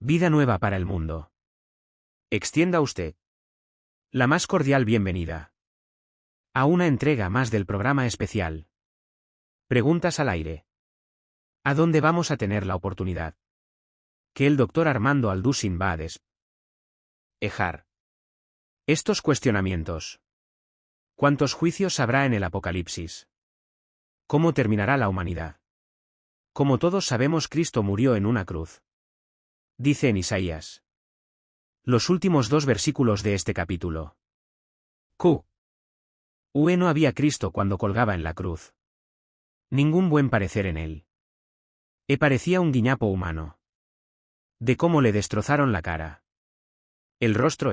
Vida nueva para el mundo. Extienda usted la más cordial bienvenida a una entrega más del programa especial. Preguntas al aire. ¿A dónde vamos a tener la oportunidad que el doctor Armando Aldusin va a despejar estos cuestionamientos? ¿Cuántos juicios habrá en el Apocalipsis? ¿Cómo terminará la humanidad? Como todos sabemos, Cristo murió en una cruz. Dice en Isaías. Los últimos 2 versículos de este capítulo. No había Cristo cuando colgaba en la cruz. Ningún buen parecer en él. Parecía un guiñapo humano. De cómo le destrozaron la cara. El rostro.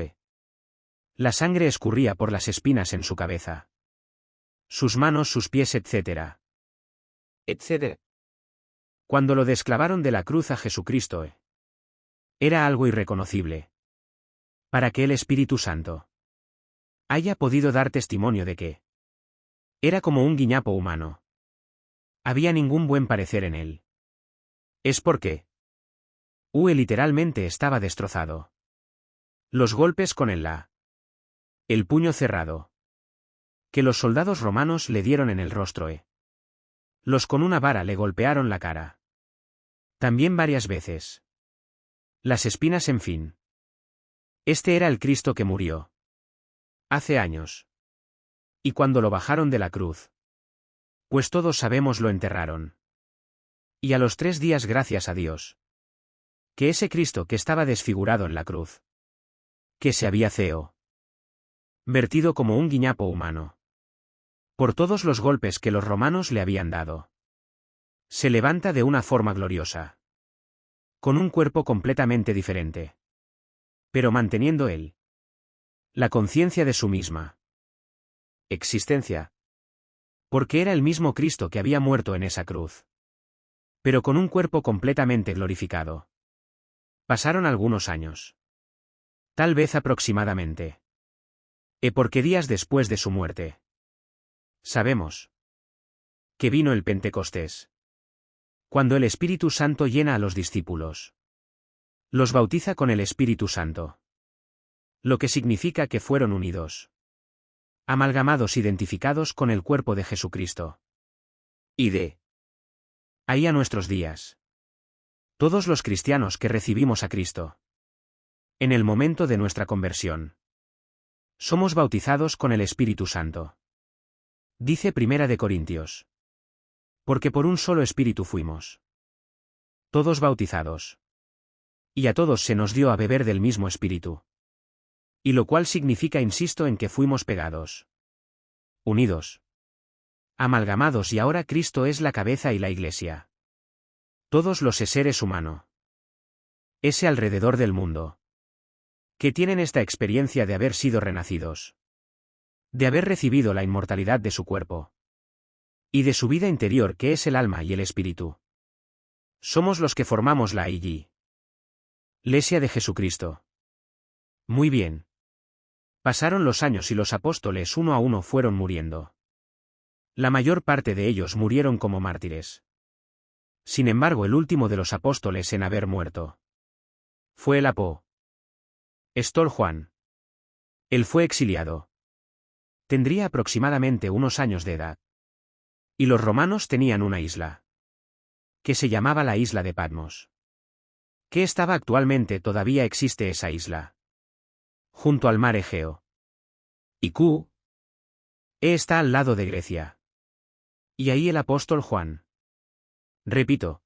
La sangre escurría por las espinas en su cabeza. Sus manos, sus pies, etcétera. Cuando lo desclavaron de la cruz a Jesucristo, era algo irreconocible. Para que el Espíritu Santo haya podido dar testimonio de que era como un guiñapo humano. Había ningún buen parecer en él. Es porque literalmente estaba destrozado. Los golpes con el puño cerrado que los soldados romanos le dieron en el rostro. Los con una vara le golpearon la cara. También varias veces. Las espinas, en fin. Este era el Cristo que murió hace años. Y cuando lo bajaron de la cruz, pues todos sabemos, lo enterraron. Y a los 3 días, gracias a Dios, que ese Cristo que estaba desfigurado en la cruz, que se había vertido como un guiñapo humano por todos los golpes que los romanos le habían dado, se levanta de una forma gloriosa, con un cuerpo completamente diferente, pero manteniendo él la conciencia de su misma existencia, porque era el mismo Cristo que había muerto en esa cruz, pero con un cuerpo completamente glorificado. Pasaron algunos años. Tal vez aproximadamente. Porque días después de su muerte, sabemos que vino el Pentecostés, cuando el Espíritu Santo llena a los discípulos. Los bautiza con el Espíritu Santo. Lo que significa que fueron unidos, amalgamados, identificados con el cuerpo de Jesucristo. Y de ahí a nuestros días, todos los cristianos que recibimos a Cristo, en el momento de nuestra conversión, somos bautizados con el Espíritu Santo. Dice 1 Corintios. Porque por un solo Espíritu fuimos todos bautizados. Y a todos se nos dio a beber del mismo Espíritu. Y lo cual significa, insisto, en que fuimos pegados, unidos, amalgamados, y ahora Cristo es la cabeza y la Iglesia. Todos los seres humanos, ese alrededor del mundo, que tienen esta experiencia de haber sido renacidos, de haber recibido la inmortalidad de su cuerpo y de su vida interior, que es el alma y el espíritu. Somos los que formamos la Iglesia de Jesucristo. Muy bien. Pasaron los años y los apóstoles uno a uno fueron muriendo. La mayor parte de ellos murieron como mártires. Sin embargo, el último de los apóstoles en haber muerto fue el apóstol Juan. Él fue exiliado. Tendría aproximadamente unos años de edad. Y los romanos tenían una isla que se llamaba la isla de Patmos, que estaba actualmente, todavía existe esa isla, junto al mar Egeo. Y está al lado de Grecia. Y ahí el apóstol Juan. Repito,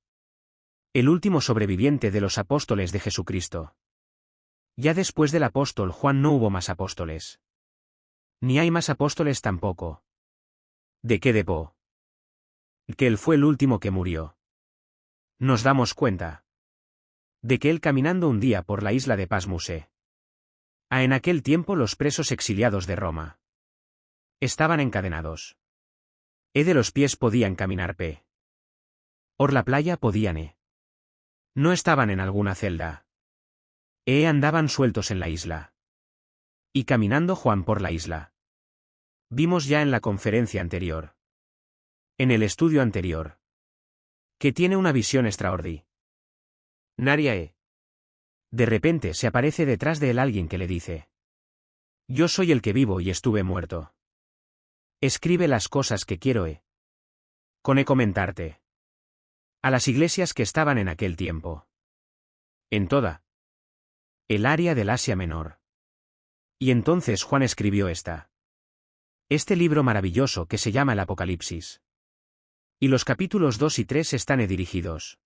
el último sobreviviente de los apóstoles de Jesucristo. Ya después del apóstol Juan no hubo más apóstoles. Ni hay más apóstoles tampoco. ¿De qué depó? Que él fue el último que murió. Nos damos cuenta de que él, caminando un día por la isla de Patmos, en aquel tiempo los presos exiliados de Roma estaban encadenados. De los pies podían caminar por la playa podían. No estaban en alguna celda. Andaban sueltos en la isla. Y caminando Juan por la isla. Vimos ya en la conferencia anterior, en el estudio anterior, que tiene una visión extraordinaria. De repente se aparece detrás de él alguien que le dice: Yo soy el que vivo y estuve muerto. Escribe las cosas que quiero comentarte. A las iglesias que estaban en aquel tiempo. En toda el área del Asia Menor. Y entonces Juan escribió este libro maravilloso que se llama el Apocalipsis. Y los capítulos 2 y 3 están dirigidos.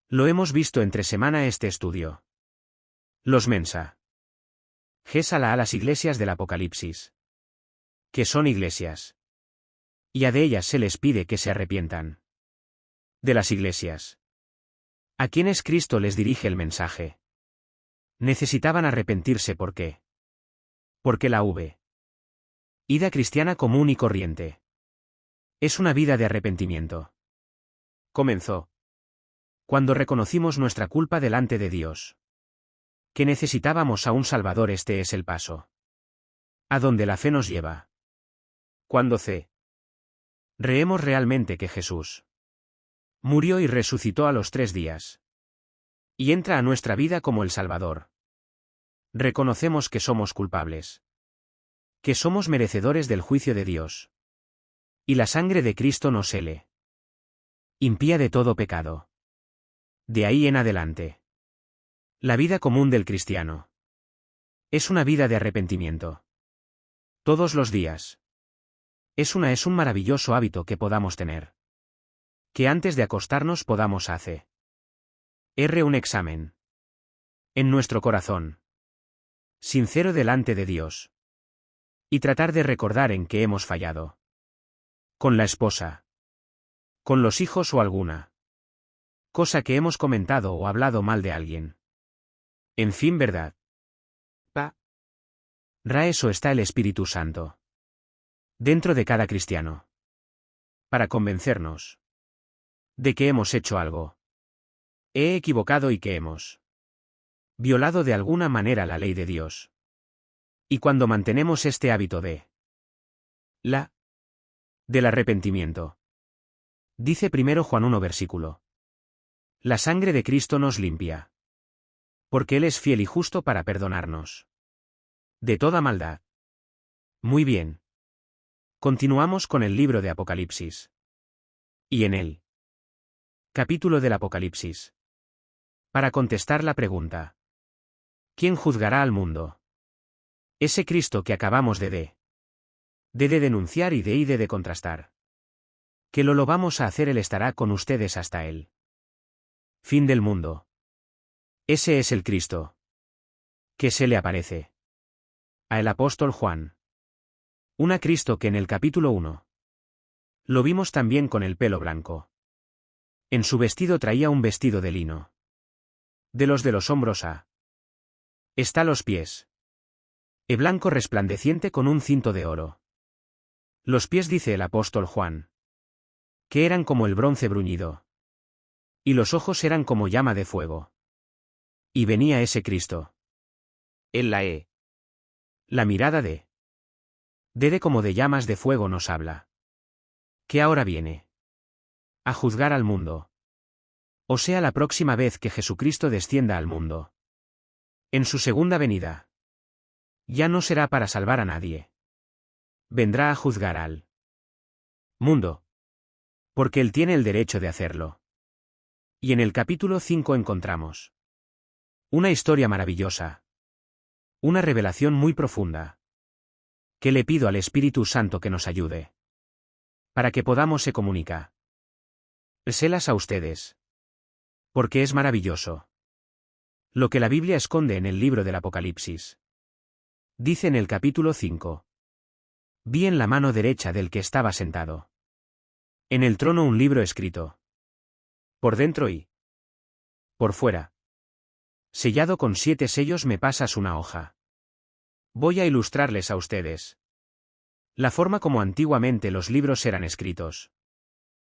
Lo hemos visto entre semana este estudio. Los mensa. Gésala a las iglesias del Apocalipsis. Que son iglesias. Y a de ellas se les pide que se arrepientan. De las iglesias. ¿A quienes Cristo les dirige el mensaje? Necesitaban arrepentirse porque la vida cristiana común y corriente es una vida de arrepentimiento. Comenzó cuando reconocimos nuestra culpa delante de Dios. Que necesitábamos a un Salvador. Este es el paso a donde la fe nos lleva. Cuando creemos realmente que Jesús murió y resucitó a los 3 días. Y entra a nuestra vida como el Salvador. Reconocemos que somos culpables. Que somos merecedores del juicio de Dios. Y la sangre de Cristo nos limpia de todo pecado. De ahí en adelante. La vida común del cristiano es una vida de arrepentimiento. Todos los días. Es un maravilloso hábito que podamos tener. Que antes de acostarnos podamos hacer un examen en nuestro corazón, sincero delante de Dios, y tratar de recordar en qué hemos fallado. Con la esposa, con los hijos o alguna cosa que hemos comentado o hablado mal de alguien. En fin, ¿verdad? Eso está el Espíritu Santo dentro de cada cristiano. Para convencernos de que hemos hecho algo equivocado y que hemos violado de alguna manera la ley de Dios. Y cuando mantenemos este hábito del arrepentimiento. Dice primero Juan 1 versículo. La sangre de Cristo nos limpia. Porque Él es fiel y justo para perdonarnos de toda maldad. Muy bien. Continuamos con el libro de Apocalipsis. Y en el capítulo del Apocalipsis. Para contestar la pregunta: ¿quién juzgará al mundo? Ese Cristo que acabamos de denunciar y de contrastar. Que lo vamos a hacer. Él estará con ustedes hasta el fin del mundo. Ese es el Cristo que se le aparece a el apóstol Juan. Un Cristo que en el capítulo 1 lo vimos también con el pelo blanco. En su vestido traía un vestido de lino. De los hombros está los pies. Blanco resplandeciente con un cinto de oro. Los pies, dice el apóstol Juan, que eran como el bronce bruñido. Y los ojos eran como llama de fuego. Y venía ese Cristo. En la mirada de como de llamas de fuego nos habla. Que ahora viene a juzgar al mundo. O sea, la próxima vez que Jesucristo descienda al mundo. En su segunda venida. Ya no será para salvar a nadie. Vendrá a juzgar al mundo. Porque Él tiene el derecho de hacerlo. Y en el capítulo 5 encontramos una historia maravillosa. Una revelación muy profunda. Que le pido al Espíritu Santo que nos ayude. Para que podamos comunicar. Sélas a ustedes. Porque es maravilloso. Lo que la Biblia esconde en el libro del Apocalipsis. Dice en el capítulo 5. Vi en la mano derecha del que estaba sentado en el trono un libro escrito. Por dentro y por fuera. Sellado con 7 sellos. Me pasas una hoja. Voy a ilustrarles a ustedes la forma como antiguamente los libros eran escritos.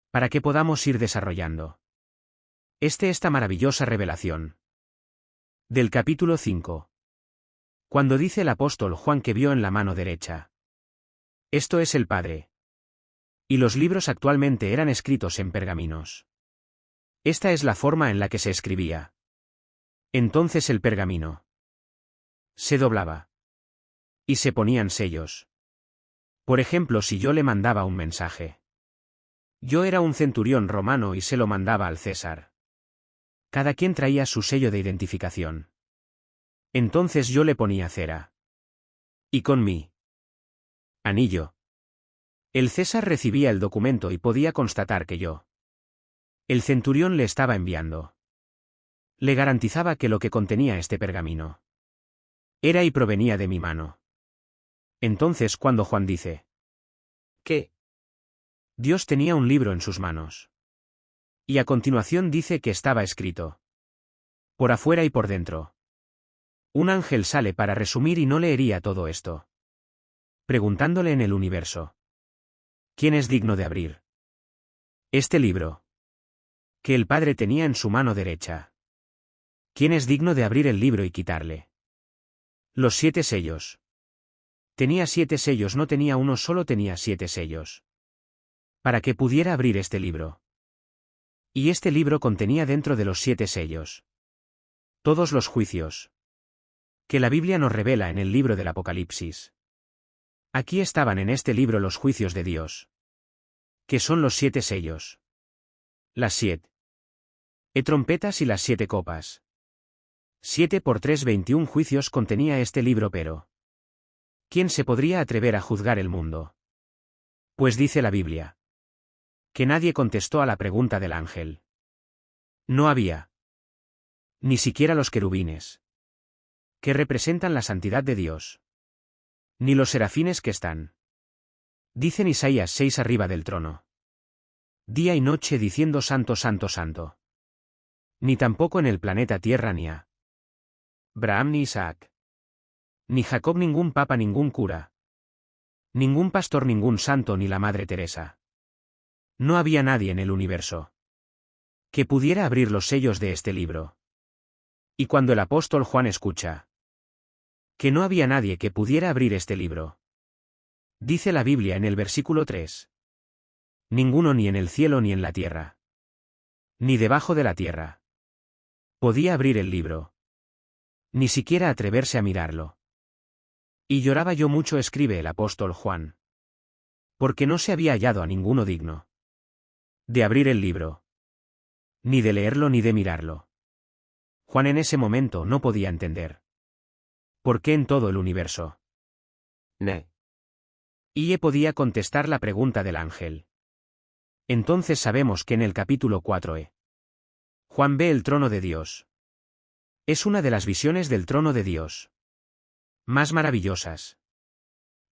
Para que podamos ir desarrollando esta maravillosa revelación. Del capítulo 5. Cuando dice el apóstol Juan que vio en la mano derecha. Esto es el Padre. Y los libros actualmente eran escritos en pergaminos. Esta es la forma en la que se escribía. Entonces el pergamino se doblaba. Y se ponían sellos. Por ejemplo, si yo le mandaba un mensaje. Yo era un centurión romano y se lo mandaba al César. Cada quien traía su sello de identificación. Entonces yo le ponía cera. Y con mi anillo. El César recibía el documento y podía constatar que yo. El centurión le estaba enviando. Le garantizaba que lo que contenía este pergamino era y provenía de mi mano. Entonces cuando Juan dice que Dios tenía un libro en sus manos. Y a continuación dice que estaba escrito por afuera y por dentro. Un ángel sale para resumir y no leería todo esto. Preguntándole en el universo: ¿quién es digno de abrir este libro que el Padre tenía en su mano derecha? ¿Quién es digno de abrir el libro y quitarle los 7 sellos? Tenía 7 sellos, no tenía uno solo, tenía 7 sellos. Para que pudiera abrir este libro. Y este libro contenía dentro de los 7 sellos todos los juicios que la Biblia nos revela en el libro del Apocalipsis. Aquí estaban en este libro los juicios de Dios. Que son los 7 sellos. Las 7 trompetas y las 7 copas. 7 por 3, 21 juicios contenía este libro, pero ¿quién se podría atrever a juzgar el mundo? Pues dice la Biblia que nadie contestó a la pregunta del ángel. No había ni siquiera los querubines, que representan la santidad de Dios, ni los serafines que están, dicen Isaías 6, arriba del trono, día y noche diciendo santo, santo, santo. Ni tampoco en el planeta Tierra ni a Abraham ni Isaac, ni Jacob, ningún papa, ningún cura, ningún pastor, ningún santo, ni la Madre Teresa. No había nadie en el universo que pudiera abrir los sellos de este libro. Y cuando el apóstol Juan escucha que no había nadie que pudiera abrir este libro, dice la Biblia en el versículo 3: ninguno, ni en el cielo ni en la tierra, ni debajo de la tierra, podía abrir el libro, ni siquiera atreverse a mirarlo. Y lloraba yo mucho, escribe el apóstol Juan, porque no se había hallado a ninguno digno de abrir el libro, ni de leerlo ni de mirarlo. Juan en ese momento no podía entender por qué en todo el universo y podía contestar la pregunta del ángel. Entonces sabemos que en el capítulo 4 Juan ve el trono de Dios. Es una de las visiones del trono de Dios más maravillosas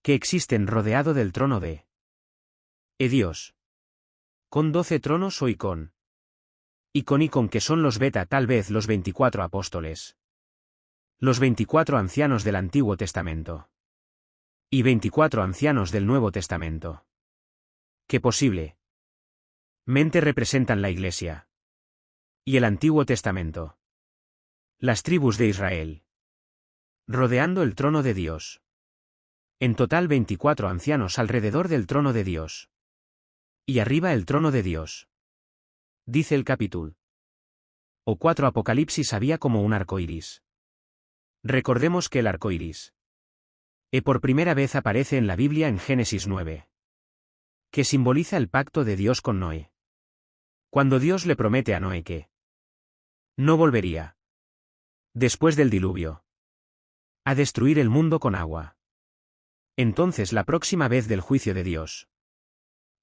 que existen, rodeado del trono de Dios, con 12 tronos o icon. Y con que son los beta, tal vez los 24 apóstoles. Los 24 ancianos del Antiguo Testamento. Y 24 ancianos del Nuevo Testamento. Que posiblemente representan la Iglesia. Y el Antiguo Testamento. Las tribus de Israel. Rodeando el trono de Dios. En total 24 ancianos alrededor del trono de Dios. Y arriba el trono de Dios. Dice el capítulo o 4 Apocalipsis había como un arco iris. Recordemos que el arco iris por primera vez aparece en la Biblia en Génesis 9. Que simboliza el pacto de Dios con Noé. Cuando Dios le promete a Noé que no volvería después del diluvio a destruir el mundo con agua. Entonces la próxima vez del juicio de Dios.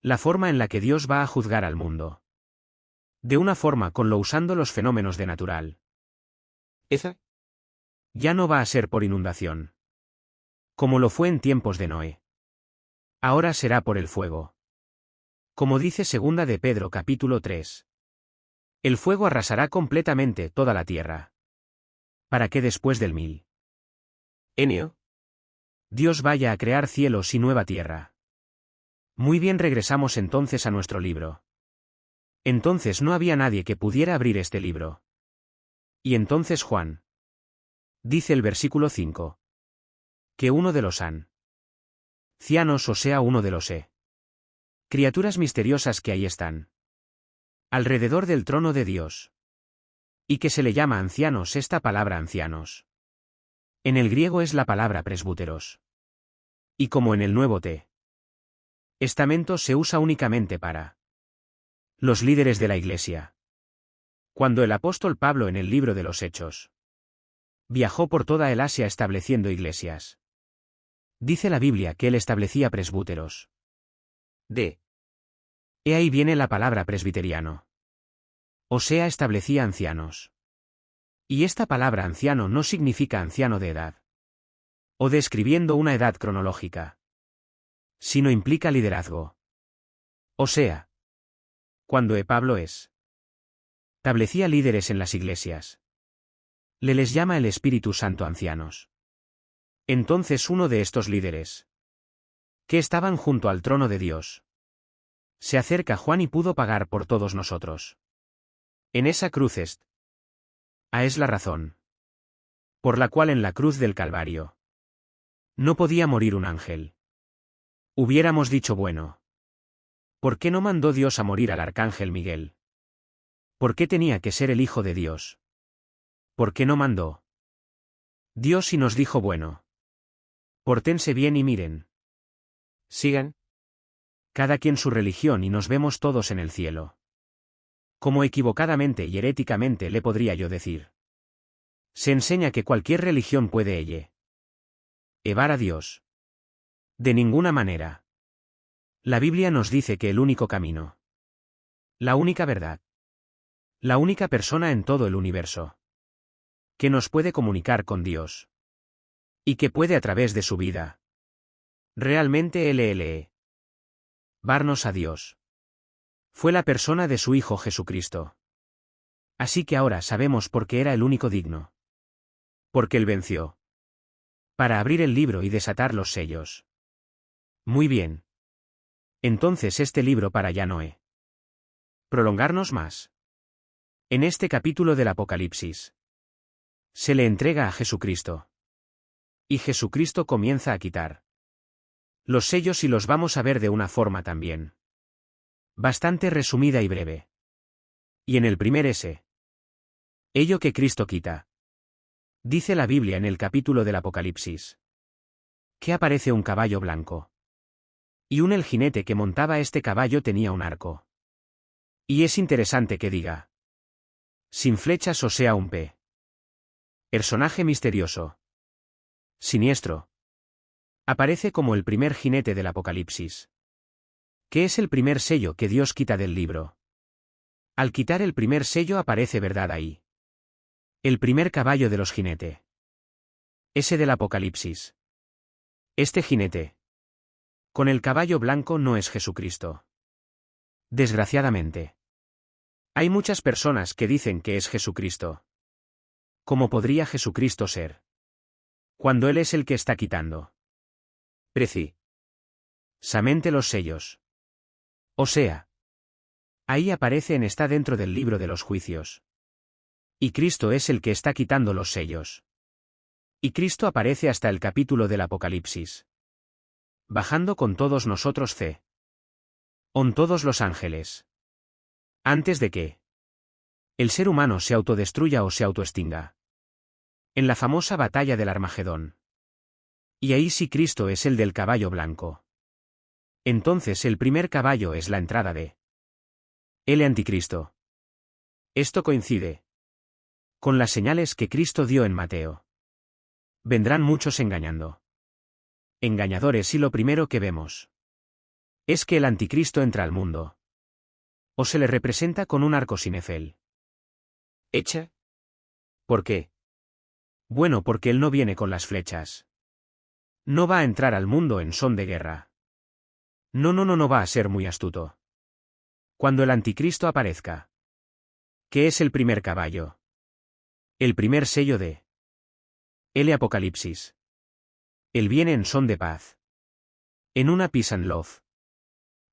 La forma en la que Dios va a juzgar al mundo. De una forma con lo usando los fenómenos de natural. Esa ya no va a ser por inundación. Como lo fue en tiempos de Noé. Ahora será por el fuego. Como dice segunda de Pedro capítulo 3. El fuego arrasará completamente toda la tierra. Para que después del milenio Dios vaya a crear cielos y nueva tierra. Muy bien, regresamos entonces a nuestro libro. Entonces no había nadie que pudiera abrir este libro. Y entonces Juan. Dice el versículo 5. Que uno de los ancianos, o sea, uno de los criaturas misteriosas que ahí están. Alrededor del trono de Dios. Y que se le llama ancianos esta palabra ancianos. En el griego es la palabra presbúteros. Y como en el Nuevo Testamento se usa únicamente para los líderes de la Iglesia. Cuando el apóstol Pablo en el libro de los Hechos viajó por toda el Asia estableciendo iglesias, dice la Biblia que él establecía presbúteros. He ahí viene la palabra presbiteriano. O sea, establecía ancianos. Y esta palabra anciano no significa anciano de edad, o describiendo una edad cronológica, sino implica liderazgo. O sea, cuando Pablo establecía líderes en las iglesias, les llama el Espíritu Santo ancianos. Entonces uno de estos líderes, que estaban junto al trono de Dios, se acerca a Juan y pudo pagar por todos nosotros. En esa cruz es la razón por la cual en la cruz del Calvario no podía morir un ángel. Hubiéramos dicho, bueno, ¿por qué no mandó Dios a morir al arcángel Miguel? ¿Por qué tenía que ser el Hijo de Dios? ¿Por qué no mandó Dios y nos dijo, bueno, pórtense bien y miren, sigan cada quien su religión y nos vemos todos en el cielo? Como equivocadamente y heréticamente le podría yo decir. Se enseña que cualquier religión puede llevar a Dios. De ninguna manera. La Biblia nos dice que el único camino, la única verdad, la única persona en todo el universo que nos puede comunicar con Dios y que puede a través de su vida realmente llevarnos a Dios, fue la persona de su Hijo Jesucristo. Así que ahora sabemos por qué era el único digno. Porque Él venció para abrir el libro y desatar los sellos. Muy bien. Entonces este libro para ya no prolongarnos más. En este capítulo del Apocalipsis se le entrega a Jesucristo. Y Jesucristo comienza a quitar los sellos y los vamos a ver de una forma también bastante resumida y breve. Y en el primer ello que Cristo quita, dice la Biblia en el capítulo del Apocalipsis, que aparece un caballo blanco. Y el jinete que montaba este caballo tenía un arco. Y es interesante que diga, sin flechas, o sea, un personaje misterioso, siniestro. Aparece como el primer jinete del Apocalipsis, que es el primer sello que Dios quita del libro. Al quitar el primer sello aparece verdad ahí. El primer caballo de los jinetes. Ese del Apocalipsis. Este jinete con el caballo blanco no es Jesucristo. Desgraciadamente. Hay muchas personas que dicen que es Jesucristo. ¿Cómo podría Jesucristo ser? Cuando Él es el que está quitando precisamente los sellos. O sea, ahí aparece está dentro del libro de los juicios. Y Cristo es el que está quitando los sellos. Y Cristo aparece hasta el capítulo del Apocalipsis, bajando con todos nosotros con todos los ángeles. Antes de que el ser humano se autodestruya o se autoextinga. En la famosa batalla del Armagedón. Y ahí sí Cristo es el del caballo blanco. Entonces el primer caballo es la entrada de el anticristo. Esto coincide con las señales que Cristo dio en Mateo. Vendrán muchos engañando. Engañadores, y lo primero que vemos es que el anticristo entra al mundo. O se le representa con un arco sinefel. ¿Hecha? ¿Por qué? Bueno, porque él no viene con las flechas. No va a entrar al mundo en son de guerra. No va a ser muy astuto. Cuando el anticristo aparezca, ¿qué es el primer caballo? El primer sello de el Apocalipsis. Él viene en son de paz. En una peace and love.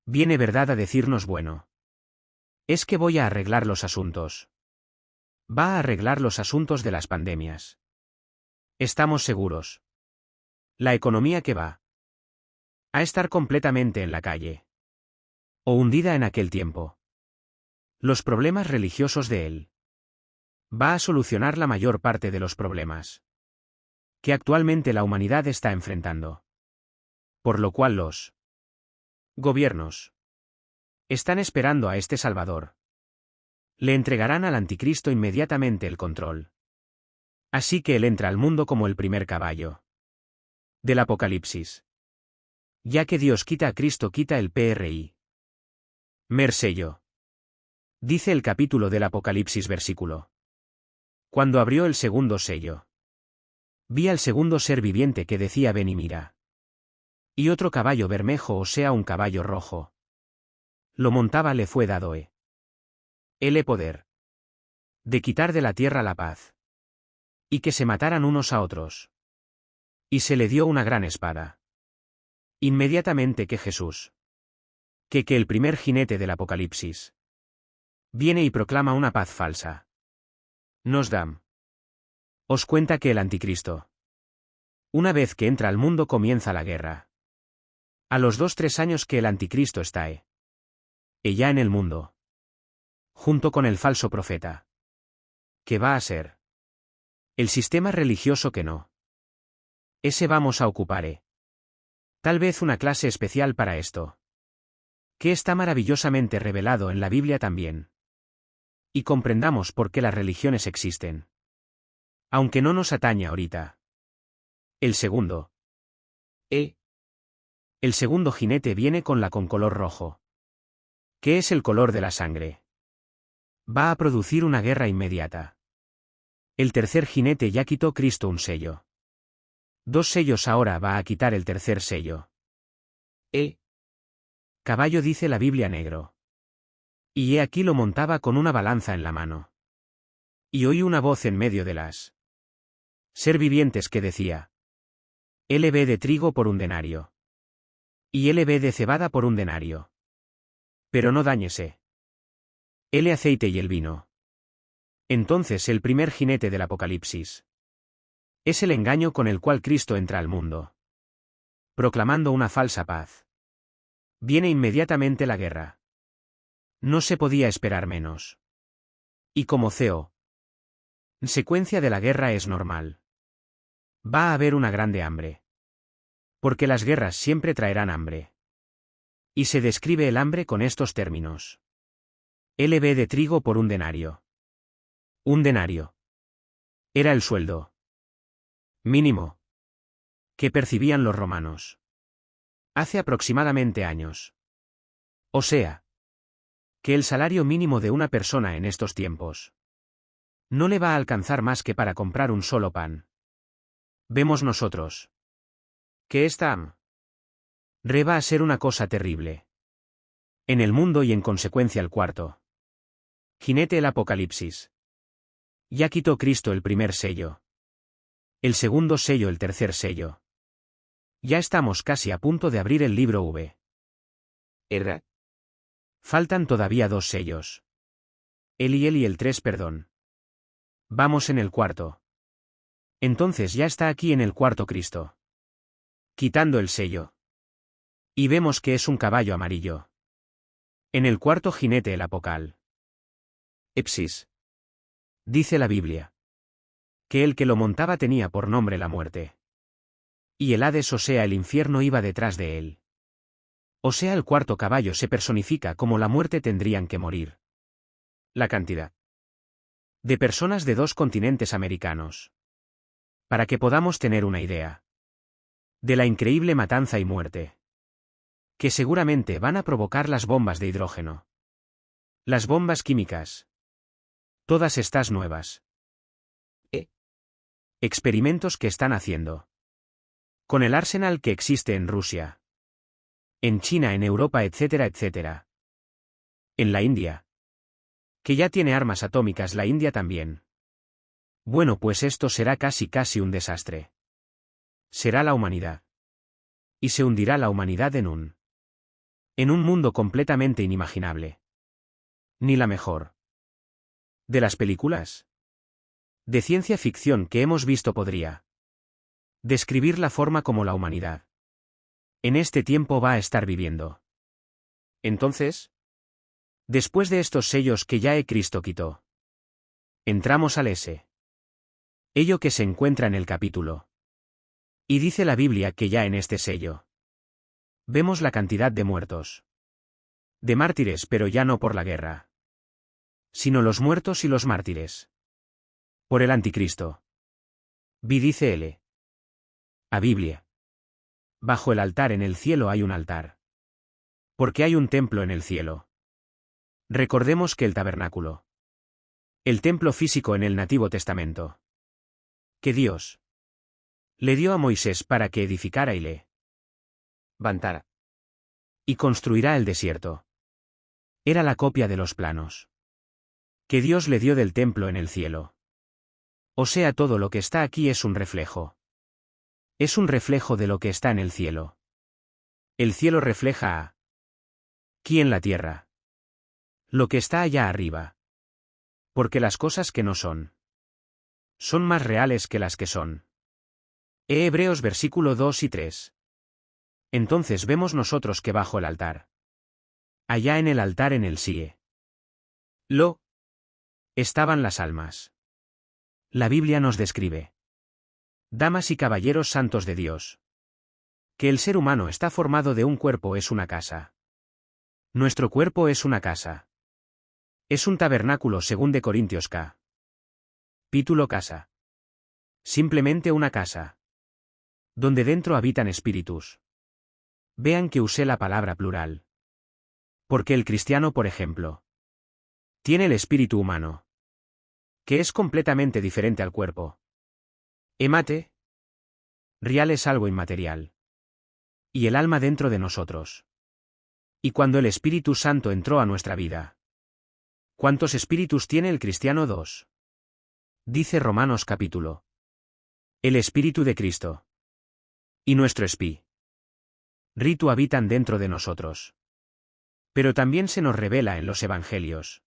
Viene verdad a decirnos, bueno, es que voy a arreglar los asuntos. Va a arreglar los asuntos de las pandemias. Estamos seguros. La economía que va a estar completamente en la calle. O hundida en aquel tiempo. Los problemas religiosos de él Va a solucionar la mayor parte de los problemas que actualmente la humanidad está enfrentando. Por lo cual los gobiernos están esperando a este Salvador. Le entregarán al Anticristo inmediatamente el control. Así que él entra al mundo como el primer caballo del Apocalipsis. Ya que Dios quita a Cristo, quita el PRI. Sello. Dice el capítulo del Apocalipsis versículo. Cuando abrió el segundo sello, vi al segundo ser viviente que decía: ven y mira. Y otro caballo bermejo, o sea, un caballo rojo. Lo montaba, le fue dado el poder de quitar de la tierra la paz. Y que se mataran unos a otros. Y se le dio una gran espada. Inmediatamente que Jesús, que el primer jinete del Apocalipsis, viene y proclama una paz falsa. Nos os cuenta que el Anticristo, una vez que entra al mundo, comienza la guerra. A los 2-3 años que el Anticristo está ya en el mundo, junto con el falso profeta, que va a ser el sistema religioso que no. Ese vamos a ocupar tal vez una clase especial para esto, que está maravillosamente revelado en la Biblia también. Y comprendamos por qué las religiones existen. Aunque no nos atañe ahorita. El segundo. El segundo jinete viene con color rojo. Que es el color de la sangre. Va a producir una guerra inmediata. El tercer jinete ya quitó Cristo un sello. 2 sellos, ahora va a quitar el tercer sello. Caballo, dice la Biblia, negro. Y he aquí lo montaba con una balanza en la mano. Y oí una voz en medio de las ser vivientes que decía: LB de trigo por 1 denario. Y LB de cebada por 1 denario. Pero no dañese el aceite y el vino. Entonces el primer jinete del Apocalipsis es el engaño con el cual Cristo entra al mundo, proclamando una falsa paz. Viene inmediatamente la guerra. No se podía esperar menos. Y como secuencia de la guerra es normal. Va a haber una grande hambre. Porque las guerras siempre traerán hambre. Y se describe el hambre con estos términos. LB de trigo por 1 denario. 1 denario. Era el sueldo mínimo que percibían los romanos hace aproximadamente años. O sea, que el salario mínimo de una persona en estos tiempos no le va a alcanzar más que para comprar un solo pan. Vemos nosotros que esta va a ser una cosa terrible en el mundo, y en consecuencia el cuarto jinete, el Apocalipsis, ya quitó Cristo el primer sello. El segundo sello, el tercer sello. Ya estamos casi a punto de abrir el libro V. Faltan todavía 2 sellos. El y el 3, perdón. Vamos en el cuarto. Entonces ya está aquí en el cuarto Cristo, quitando el sello. Y vemos que es un caballo amarillo. En el cuarto jinete, el Apocalipsis. Dice la Biblia que el que lo montaba tenía por nombre la muerte. Y el Hades, o sea, el infierno, iba detrás de él. O sea, el cuarto caballo se personifica como la muerte. Tendrían que morir la cantidad de personas de 2 continentes americanos. Para que podamos tener una idea de la increíble matanza y muerte que seguramente van a provocar las bombas de hidrógeno, las bombas químicas, todas estas nuevas experimentos que están haciendo con el arsenal que existe en Rusia, en China, en Europa, etcétera, etcétera. En la India, que ya tiene armas atómicas, la India también. Bueno, pues esto será casi un desastre. Será la humanidad. Y se hundirá la humanidad en un mundo completamente inimaginable. Ni la mejor de las películas de ciencia ficción que hemos visto podría describir la forma como la humanidad en este tiempo va a estar viviendo. Entonces, después de estos sellos que ya Cristo quitó, Entramos al S. Ello que se encuentra en el capítulo. Y dice la Biblia que ya en este sello vemos la cantidad de muertos. De mártires, pero ya no por la guerra, sino los muertos y los mártires. Por el anticristo. Vi dice L. A Biblia. Bajo el altar en el cielo hay un altar. Porque hay un templo en el cielo. Recordemos que el tabernáculo. El templo físico en el Nativo Testamento. Que Dios le dio a Moisés para que edificara y levantara. Y construirá el desierto. Era la copia de los planos que Dios le dio del templo en el cielo. O sea, todo lo que está aquí es un reflejo. Es un reflejo de lo que está en el cielo. El cielo refleja a aquí en la tierra lo que está allá arriba. Porque las cosas que no son más reales que las que son. Hebreos versículo 2 y 3. Entonces vemos nosotros que bajo el altar, allá en el altar en el Sie, estaban las almas. La Biblia nos describe, damas y caballeros santos de Dios, que el ser humano está formado de un cuerpo, es una casa. Nuestro cuerpo es una casa. Es un tabernáculo según de Corintios K. Capítulo casa. Simplemente una casa. Donde dentro habitan espíritus. Vean que usé la palabra plural. Porque el cristiano, por ejemplo, tiene el espíritu humano, que es completamente diferente al cuerpo. Emate. Real es algo inmaterial. Y el alma dentro de nosotros. Y cuando el Espíritu Santo entró a nuestra vida. ¿Cuántos espíritus tiene el cristiano? 2. Dice Romanos capítulo. El Espíritu de Cristo. Y nuestro espíritu habitan dentro de nosotros. Pero también se nos revela en los evangelios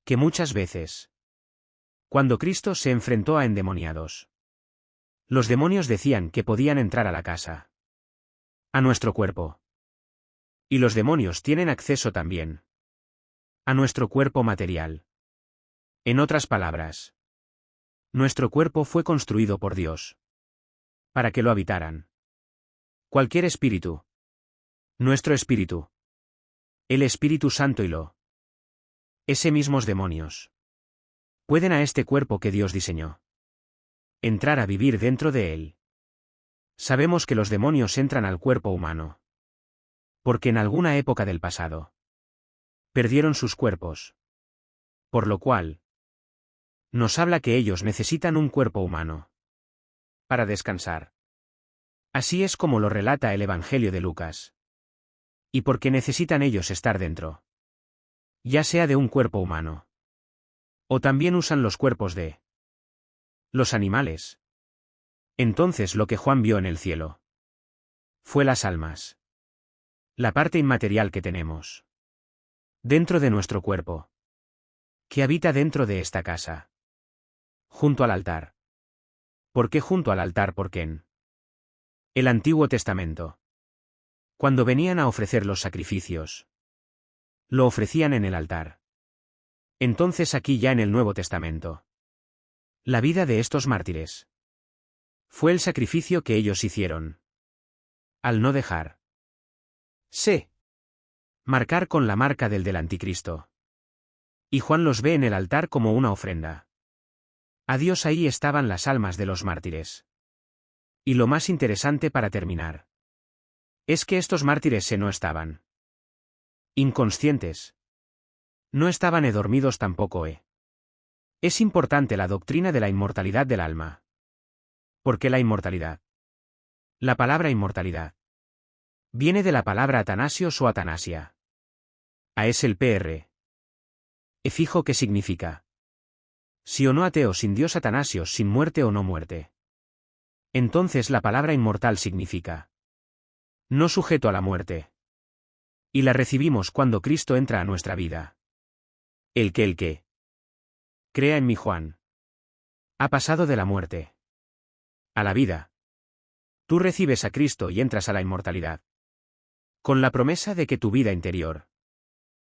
que muchas veces, cuando Cristo se enfrentó a endemoniados, los demonios decían que podían entrar a la casa, a nuestro cuerpo. Y los demonios tienen acceso también a nuestro cuerpo material. En otras palabras, nuestro cuerpo fue construido por Dios para que lo habitaran cualquier espíritu, nuestro espíritu, el Espíritu Santo y ese mismos demonios pueden a este cuerpo que Dios diseñó entrar a vivir dentro de él. Sabemos que los demonios entran al cuerpo humano porque en alguna época del pasado perdieron sus cuerpos, por lo cual nos habla que ellos necesitan un cuerpo humano para descansar. Así es como lo relata el Evangelio de Lucas. Y porque necesitan ellos estar dentro, ya sea de un cuerpo humano, o también usan los cuerpos de los animales. Entonces lo que Juan vio en el cielo fue las almas, la parte inmaterial que tenemos dentro de nuestro cuerpo, que habita dentro de esta casa, junto al altar. ¿Por qué junto al altar? Porque en el Antiguo Testamento, cuando venían a ofrecer los sacrificios, lo ofrecían en el altar. Entonces aquí ya en el Nuevo Testamento, la vida de estos mártires fue el sacrificio que ellos hicieron, al no dejar marcar con la marca del anticristo. Y Juan los ve en el altar como una ofrenda a Dios. Ahí estaban las almas de los mártires. Y lo más interesante para terminar es que estos mártires no estaban inconscientes. No estaban dormidos tampoco. Es importante la doctrina de la inmortalidad del alma. ¿Por qué la inmortalidad? La palabra inmortalidad viene de la palabra Atanasios o Atanasia. A es el pr. Fijo que significa sí o no ateo, sin Dios, Atanasios, sin muerte o no muerte. Entonces la palabra inmortal significa no sujeto a la muerte. Y la recibimos cuando Cristo entra a nuestra vida. El que crea en mí, Juan, ha pasado de la muerte a la vida. Tú recibes a Cristo y entras a la inmortalidad, con la promesa de que tu vida interior,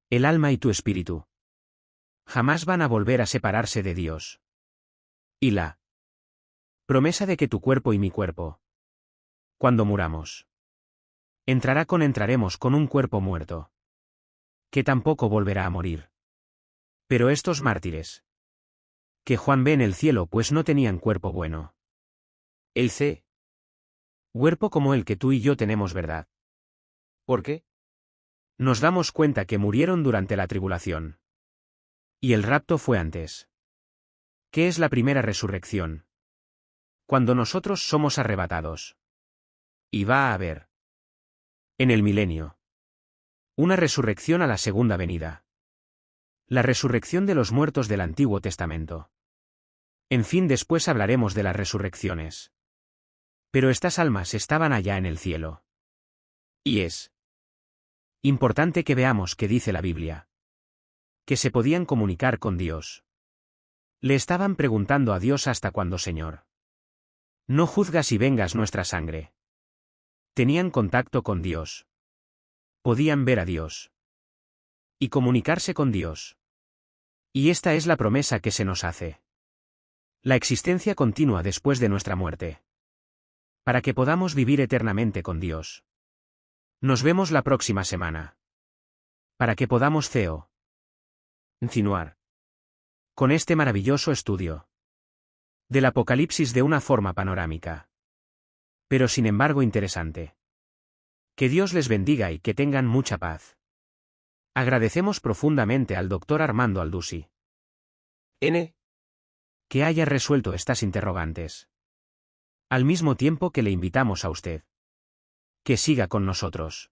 el alma y tu espíritu, Jamás van a volver a separarse de Dios. Y la promesa de que tu cuerpo y mi cuerpo, cuando muramos, entraremos con un cuerpo muerto, que tampoco volverá a morir. Pero estos mártires, que Juan ve en el cielo pues no tenían cuerpo bueno. El cuerpo como el que tú y yo tenemos, ¿verdad? ¿Por qué? Nos damos cuenta que murieron durante la tribulación. Y el rapto fue antes. ¿Qué es la primera resurrección? Cuando nosotros somos arrebatados. Y va a haber, en el milenio, una resurrección a la segunda venida. La resurrección de los muertos del Antiguo Testamento. En fin, después hablaremos de las resurrecciones. Pero estas almas estaban allá en el cielo. Y es importante que veamos qué dice la Biblia. Que se podían comunicar con Dios. Le estaban preguntando a Dios hasta cuándo, Señor. No juzgas y vengas nuestra sangre. Tenían contacto con Dios. Podían ver a Dios. Y comunicarse con Dios. Y esta es la promesa que se nos hace. La existencia continua después de nuestra muerte. Para que podamos vivir eternamente con Dios. Nos vemos la próxima semana. Para que podamos continuar con este maravilloso estudio del Apocalipsis de una forma panorámica. Pero sin embargo interesante. Que Dios les bendiga y que tengan mucha paz. Agradecemos profundamente al Dr. Armando Aldusi. Que haya resuelto estas interrogantes. Al mismo tiempo que le invitamos a usted. Que siga con nosotros.